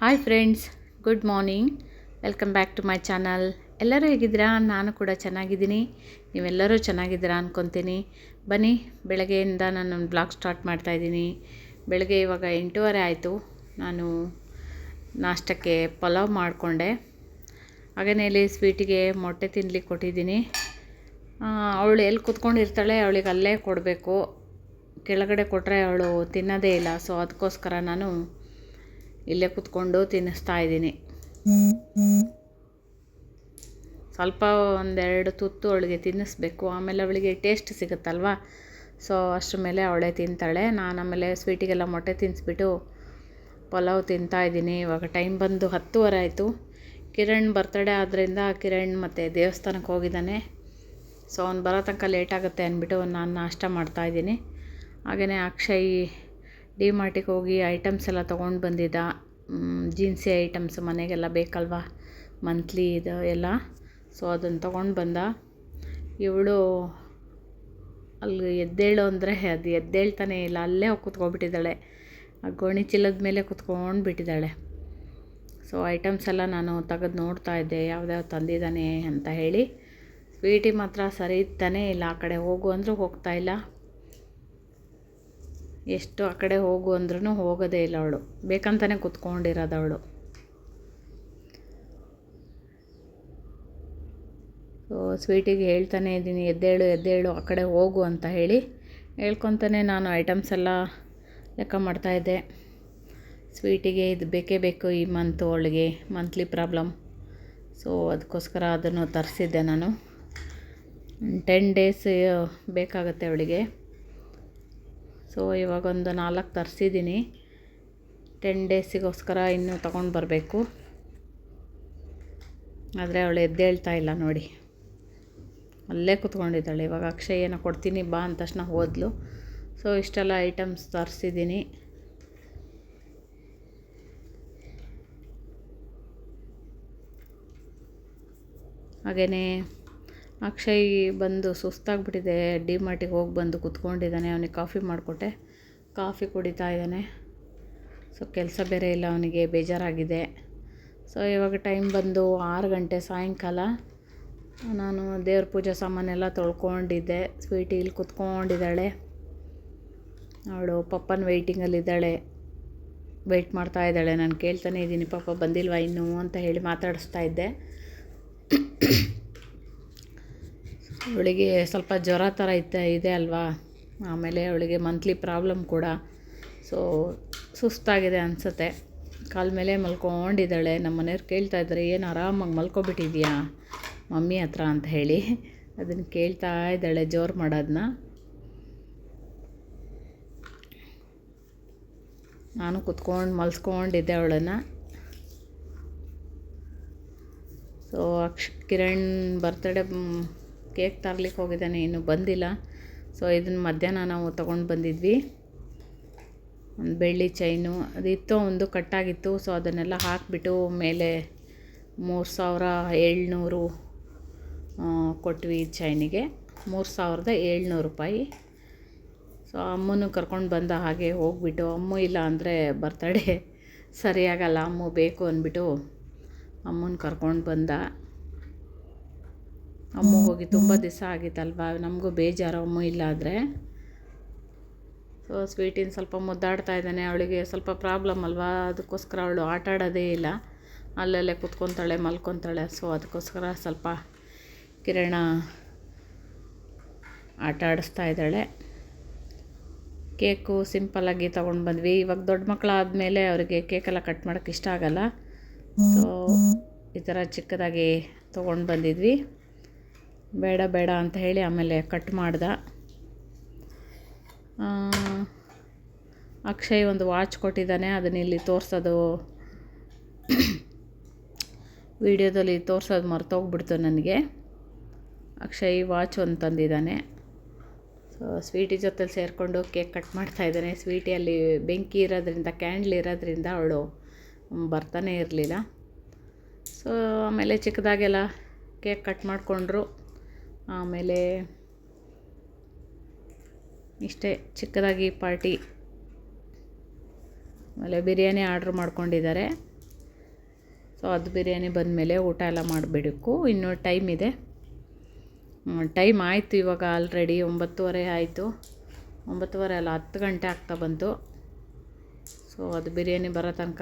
Hi friends, good morning. Welcome back to my channel. ಎಲ್ಲರೂ ಹೇಗಿದ್ದೀರಾ? ನಾನು ಕೂಡ ಚೆನ್ನಾಗಿದ್ದೀನಿ. ನೀವೆಲ್ಲರೂ ಚೆನ್ನಾಗಿದ್ದೀರಾ ಅಂದ್ಕೊತೀನಿ. ಬನ್ನಿ, ಬೆಳಗ್ಗೆಯಿಂದ ನಾನು ಒಂದು ಬ್ಲಾಗ್ ಸ್ಟಾರ್ಟ್ ಮಾಡ್ತಾಯಿದ್ದೀನಿ. ಬೆಳಗ್ಗೆ ಇವಾಗ 8:30 ಆಯಿತು. ನಾನು ನಾಷ್ಟಕ್ಕೆ ಪಲಾವ್ ಮಾಡಿಕೊಂಡೆ. ಹಾಗೆಯೇ ಇಲ್ಲಿ ಸ್ವೀಟಿಗೆ ಮೊಟ್ಟೆ ತಿನ್ನಲಿಕ್ಕೆ ಕೊಟ್ಟಿದ್ದೀನಿ. ಅವಳು ಎಲ್ಲಿ ಕೂತ್ಕೊಂಡಿರ್ತಾಳೆ ಅವಳಿಗೆ ಅಲ್ಲೇ ಕೊಡಬೇಕು. ಕೆಳಗಡೆ ಕೊಟ್ಟರೆ ಅವಳು ತಿನ್ನೋದೇ ಇಲ್ಲ. ಸೊ ಅದಕ್ಕೋಸ್ಕರ ನಾನು ಇಲ್ಲೇ ಕೂತ್ಕೊಂಡು ತಿನ್ನಿಸ್ತಾ ಇದ್ದೀನಿ. ಸ್ವಲ್ಪ ಒಂದೆರಡು ತುತ್ತು ಅವಳಿಗೆ ತಿನ್ನಿಸ್ಬೇಕು, ಆಮೇಲೆ ಅವಳಿಗೆ ಟೇಸ್ಟ್ ಸಿಗುತ್ತಲ್ವ. ಸೊ ಅಷ್ಟರ ಮೇಲೆ ಅವಳೇ ತಿಂತಾಳೆ. ನಾನು ಆಮೇಲೆ ಸ್ವೀಟಿಗೆಲ್ಲ ಮೊಟ್ಟೆ ತಿನ್ನಿಸ್ಬಿಟ್ಟು ಪಲಾವ್ ತಿಂತಾಯಿದ್ದೀನಿ. ಇವಾಗ ಟೈಮ್ ಬಂದು 10:30 ಆಯಿತು. ಕಿರಣ್ ಬರ್ತಡೇ ಆದ್ದರಿಂದ ಕಿರಣ್ ಮತ್ತು ದೇವಸ್ಥಾನಕ್ಕೆ ಹೋಗಿದ್ದಾನೆ. ಸೊ ಅವ್ನು ಬರೋ ತನಕ ಲೇಟ್ ಆಗುತ್ತೆ ಅಂದ್ಬಿಟ್ಟು ನಾನು ನಾಷ್ಟ ಮಾಡ್ತಾಯಿದ್ದೀನಿ. ಹಾಗೆಯೇ ಅಕ್ಷಯ್ ಡಿ ಮಾರ್ಟಿಗೆ ಹೋಗಿ ಐಟಮ್ಸ್ ಎಲ್ಲ ತೊಗೊಂಡು ಬಂದಿದ್ದ. ಜೀನ್ಸಿ ಐಟಮ್ಸ್ ಮನೆಗೆಲ್ಲ ಬೇಕಲ್ವ, ಮಂತ್ಲಿ ಇದು ಎಲ್ಲ. ಸೊ ಅದನ್ನು ತೊಗೊಂಡು ಬಂದ. ಇವಳು ಅಲ್ಲಿ ಎದ್ದೇಳು ಅಂದರೆ ಅದು ಎದ್ದೇಳ್ತಾನೆ ಇಲ್ಲ, ಅಲ್ಲೇ ಹೋಗಿ ಕೂತ್ಕೊಬಿಟ್ಟಿದ್ದಾಳೆ. ಆ ಗೋಣಿ ಚೀಲದ ಮೇಲೆ ಕೂತ್ಕೊಂಡು ಬಿಟ್ಟಿದ್ದಾಳೆ. ಸೊ ಐಟಮ್ಸ್ ಎಲ್ಲ ನಾನು ತೆಗೆದು ನೋಡ್ತಾ ಇದ್ದೆ ಯಾವ್ದಾವ್ದು ತಂದಿದ್ದಾನೆ ಅಂತ ಹೇಳಿ. ಸ್ವೀಟಿ ಮಾತ್ರ ಸರಿ ಇತ್ತಾನೆ ಇಲ್ಲ, ಆ ಕಡೆ ಹೋಗು ಅಂದರೂ ಹೋಗ್ತಾಯಿಲ್ಲ. ಎಷ್ಟು ಆ ಕಡೆ ಹೋಗು ಅಂದ್ರೂ ಹೋಗೋದೇ ಇಲ್ಲ ಅವಳು, ಬೇಕಂತಲೇ ಕೂತ್ಕೊಂಡಿರೋದು ಅವಳು. ಸೊ ಸ್ವೀಟಿಗೆ ಹೇಳ್ತಾನೆ ಇದ್ದೀನಿ, ಎದ್ದೇಳು ಆ ಕಡೆ ಹೋಗು ಅಂತ ಹೇಳಿ ಹೇಳ್ಕೊತಾನೆ ನಾನು ಐಟಮ್ಸ್ ಎಲ್ಲ ಲೆಕ್ಕ ಮಾಡ್ತಾಯಿದ್ದೆ. ಸ್ವೀಟಿಗೆ ಇದು ಬೇಕೇ ಬೇಕು ಈ ಮಂತು, ಅವಳಿಗೆ ಮಂತ್ಲಿ ಪ್ರಾಬ್ಲಮ್. ಸೊ ಅದಕ್ಕೋಸ್ಕರ ಅದನ್ನು ತರಿಸಿದ್ದೆ ನಾನು. 10 ಡೇಸ್ ಬೇಕಾಗುತ್ತೆ ಅವಳಿಗೆ. ಸೊ ಇವಾಗ ಒಂದು 4 ತರಿಸಿದ್ದೀನಿ. 10 ಡೇಸಿಗೋಸ್ಕರ ಇನ್ನೂ ತೊಗೊಂಡು ಬರಬೇಕು. ಆದರೆ ಅವಳು ಎದ್ದೇಳ್ತಾ ಇಲ್ಲ ನೋಡಿ, ಅಲ್ಲೇ ಕೂತ್ಕೊಂಡಿದ್ದಾಳೆ. ಇವಾಗ ಅಕ್ಷಯ್ ಏನೋ ಕೊಡ್ತೀನಿ ಬಾ ಅಂದ ತಕ್ಷಣ ಹೋದ್ಲು. ಸೊ ಇಷ್ಟೆಲ್ಲ ಐಟಮ್ಸ್ ತರಿಸಿದ್ದೀನಿ. ಹಾಗೆಯೇ ಅಕ್ಷಯ್ ಬಂದು ಸುಸ್ತಾಗ್ಬಿಟ್ಟಿದೆ. ಡಿ ಮಾರ್ಟಿಗೆ ಹೋಗಿ ಬಂದು ಕೂತ್ಕೊಂಡಿದ್ದಾನೆ. ಅವನಿಗೆ ಕಾಫಿ ಮಾಡಿಕೊಟ್ಟೆ, ಕಾಫಿ ಕುಡಿತಾ ಇದ್ದಾನೆ. ಸೊ ಕೆಲಸ ಬೇರೆ ಇಲ್ಲ ಅವನಿಗೆ, ಬೇಜಾರಾಗಿದೆ. ಸೊ ಇವಾಗ ಟೈಮ್ ಬಂದು 6 ಗಂಟೆ ಸಾಯಂಕಾಲ. ನಾನು ದೇವ್ರ ಪೂಜೆ ಸಾಮಾನೆಲ್ಲ ತೊಳ್ಕೊಂಡಿದ್ದೆ. ಸ್ವೀಟಿ ಇಲ್ಲಿ ಕೂತ್ಕೊಂಡಿದ್ದಾಳೆ. ಅವಳು ಪಪ್ಪನ ವೆಯ್ಟಿಂಗಲ್ಲಿದ್ದಾಳೆ, ವೆಯ್ಟ್ ಮಾಡ್ತಾ ಇದ್ದಾಳೆ. ನಾನು ಕೇಳ್ತಾನೆ ಇದ್ದೀನಿ, ಪಾಪ ಬಂದಿಲ್ವಾ ಇನ್ನೂ ಅಂತ ಹೇಳಿ ಮಾತಾಡಿಸ್ತಾ ಇದ್ದೆ. ಅವಳಿಗೆ ಸ್ವಲ್ಪ ಜ್ವರ ಥರ ಇದೆ ಅಲ್ವಾ, ಆಮೇಲೆ ಅವಳಿಗೆ ಮಂತ್ಲಿ ಪ್ರಾಬ್ಲಮ್ ಕೂಡ. ಸೊ ಸುಸ್ತಾಗಿದೆ ಅನಿಸುತ್ತೆ. ಕಾಲ ಮೇಲೆ ಮಲ್ಕೊಂಡಿದ್ದಾಳೆ. ನಮ್ಮ ಮನೆಯವ್ರು ಕೇಳ್ತಾ ಇದ್ದಾರೆ, ಏನು ಆರಾಮಾಗಿ ಮಲ್ಕೊಬಿಟ್ಟಿದ್ಯಾ ಮಮ್ಮಿ ಹತ್ರ ಅಂತ ಹೇಳಿ. ಅದನ್ನು ಕೇಳ್ತಾ ಇದ್ದಾಳೆ ಜೋರು ಮಾಡೋದನ್ನ. ನಾನು ಕುತ್ಕೊಂಡು ಮಲ್ಸ್ಕೊಂಡಿದ್ದೆ ಅವಳನ್ನು. ಸೊ ಕಿರಣ್ ಬರ್ತಡೇ ಕೇಕ್ ತರ್ಲಿಕ್ಕೆ ಹೋಗಿದ್ದಾನೆ, ಇನ್ನೂ ಬಂದಿಲ್ಲ. ಸೊ ಇದನ್ನು ಮಧ್ಯಾಹ್ನ ನಾವು ತೊಗೊಂಡು ಬಂದಿದ್ವಿ. ಒಂದು ಬೆಳ್ಳಿ ಚೈನು ಅದಿತ್ತು, ಒಂದು ಕಟ್ಟಾಗಿತ್ತು. ಸೊ ಅದನ್ನೆಲ್ಲ ಹಾಕಿಬಿಟ್ಟು ಮೇಲೆ 3700 ಕೊಟ್ವಿ ಚೈನಿಗೆ, 3700 ರೂಪಾಯಿ. ಸೊ ಅಮ್ಮನೂ ಕರ್ಕೊಂಡು ಬಂದ. ಹಾಗೆ ಹೋಗ್ಬಿಟ್ಟು ಅಮ್ಮು ಇಲ್ಲ ಅಂದರೆ ಬರ್ತಡೇ ಸರಿಯಾಗಲ್ಲ, ಅಮ್ಮು ಬೇಕು ಅಂದ್ಬಿಟ್ಟು ಅಮ್ಮನ ಕರ್ಕೊಂಡು ಬಂದ. ಅಮ್ಮು ಹೋಗಿ ತುಂಬ ದಿವಸ ಆಗಿತ್ತಲ್ವ, ನಮಗೂ ಬೇಜಾರು ಅಮ್ಮು ಇಲ್ಲ ಆದರೆ. ಸೊ ಸ್ವೀಟಿನ ಸ್ವಲ್ಪ ಮುದ್ದಾಡ್ತಾ ಇದ್ದಾನೆ. ಅವಳಿಗೆ ಸ್ವಲ್ಪ ಪ್ರಾಬ್ಲಮ್ ಅಲ್ವಾ, ಅದಕ್ಕೋಸ್ಕರ ಅವಳು ಆಟ ಆಡೋದೇ ಇಲ್ಲ, ಅಲ್ಲಲ್ಲೇ ಕೂತ್ಕೊತಾಳೆ ಮಲ್ಕೊತಾಳೆ. ಸೊ ಅದಕ್ಕೋಸ್ಕರ ಸ್ವಲ್ಪ ಕಿರಣ ಆಟ ಆಡಿಸ್ತಾ ಇದ್ದಾಳೆ. ಕೇಕು ಸಿಂಪಲ್ಲಾಗಿ ತೊಗೊಂಡು ಬಂದ್ವಿ. ಇವಾಗ ದೊಡ್ಡ ಮಕ್ಕಳಾದಮೇಲೆ ಅವರಿಗೆ ಕೇಕೆಲ್ಲ ಕಟ್ ಮಾಡೋಕ್ಕೆ ಇಷ್ಟ ಆಗೋಲ್ಲ. ಸೊ ಈ ಥರ ಚಿಕ್ಕದಾಗಿ ತೊಗೊಂಡು ಬಂದಿದ್ವಿ. ಬೇಡ ಅಂತ ಹೇಳಿ ಆಮೇಲೆ ಕಟ್ ಮಾಡ್ದೆ. ಅಕ್ಷಯ್ ಒಂದು ವಾಚ್ ಕೊಟ್ಟಿದ್ದಾನೆ, ಅದನ್ನ ಇಲ್ಲಿ ತೋರಿಸೋದು ವಿಡಿಯೋದಲ್ಲಿ ತೋರಿಸೋದು ಮರ್ತೋಗ್ಬಿಡ್ತು ನನಗೆ. ಅಕ್ಷಯ್ ವಾಚ್ ಒಂದು ತಂದಿದ್ದಾನೆ. ಸೊ ಸ್ವೀಟಿ ಜೊತೆಲಿ ಸೇರಿಕೊಂಡು ಕೇಕ್ ಕಟ್ ಮಾಡ್ತಾಯಿದ್ದಾನೆ. ಸ್ವೀಟಿಯಲ್ಲಿ ಬೆಂಕಿ ಇರೋದ್ರಿಂದ, ಕ್ಯಾಂಡ್ಲ್ ಇರೋದ್ರಿಂದ ಅವಳು ಬರ್ತಾನೆ ಇರಲಿಲ್ಲ. ಸೊ ಆಮೇಲೆ ಚಿಕ್ಕದಾಗೆಲ್ಲ ಕೇಕ್ ಕಟ್ ಮಾಡಿಕೊಂಡ್ರು. ಆಮೇಲೆ ಇಷ್ಟೇ ಚಿಕ್ಕದಾಗಿ ಪಾರ್ಟಿ. ಆಮೇಲೆ ಬಿರಿಯಾನಿ ಆರ್ಡ್ರ್ ಮಾಡ್ಕೊಂಡಿದ್ದಾರೆ. ಸೊ ಅದು ಬಿರಿಯಾನಿ ಬಂದಮೇಲೆ ಊಟ ಎಲ್ಲ ಮಾಡಬೇಕು. ಇನ್ನೂ ಟೈಮ್ ಇದೆ, ಟೈಮ್ ಆಯಿತು ಇವಾಗ ಆಲ್ರೆಡಿ 9:30 ಆಯಿತು. 9:30 ಅಲ್ಲ 10 ಗಂಟೆ ಆಗ್ತಾ ಬಂತು. ಸೊ ಅದು ಬಿರಿಯಾನಿ ಬರೋ ತನಕ